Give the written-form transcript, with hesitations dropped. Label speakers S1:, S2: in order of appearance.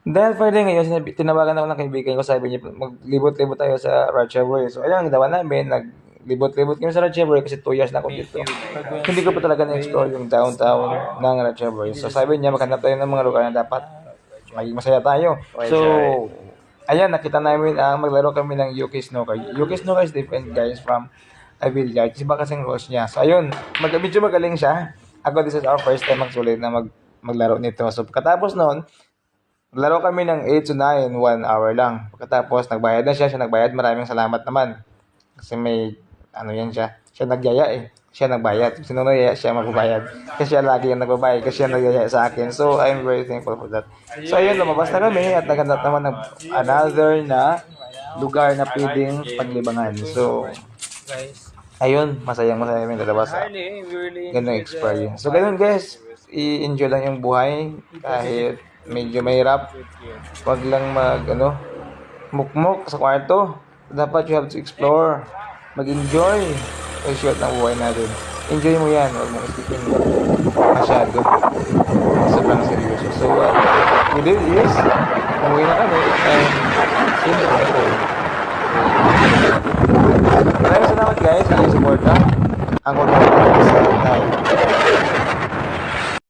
S1: Dahil Friday ngayon, tinawagan ako ng kaibigan ko, sabi niya, maglibot-libot tayo sa Ratchaburi. So, ayun, ang ginawa namin, naglibot-libot kami sa Ratchaburi kasi 2 years na ako dito. Hindi ko pa talaga na-explore yung downtown ng Ratchaburi. So, sabi niya, maghanap tayo ng mga lugar na dapat maging masaya tayo. So, ayan, nakita namin maglaro kami ng UK Snooker. UK Snooker is different, guys, from a billiard. Iba kasing rules niya. So, ayun, medyo magaling siya. Ako, this is our first time magsulit na maglaro nito. So, pagkatapos noon, laro kami ng 8 to 9, 1 hour lang. Pagkatapos, nagbayad na siya nagbayad. Maraming salamat naman. Kasi may, ano yan siya. Siya nagyaya eh. Siya nagbayad. Sino nagyaya, siya magbabayad. Kasi siya lagi yung nagbabayad. Kasi siya nagyaya sa akin. So, I'm very thankful for that. So, ayun, lumabas na kami at naghanap naman ng another na lugar na pwedeng paglibangan. So, ayun, masayang yung lalabas sa ganung experience. So, ganun guys, i-enjoy lang yung buhay kahit medyo mahirap. Wag lang mukmok sa kwarto. Dapat you have to explore. Mag-enjoy. Ay, short ng buhay natin. Enjoy mo yan. Huwag mong isipin masyado. Sobrang seryoso. So, we did this. Umuwi na kami. And, siyempre ako. Maraming salamat guys sa inyong support. Ang content sa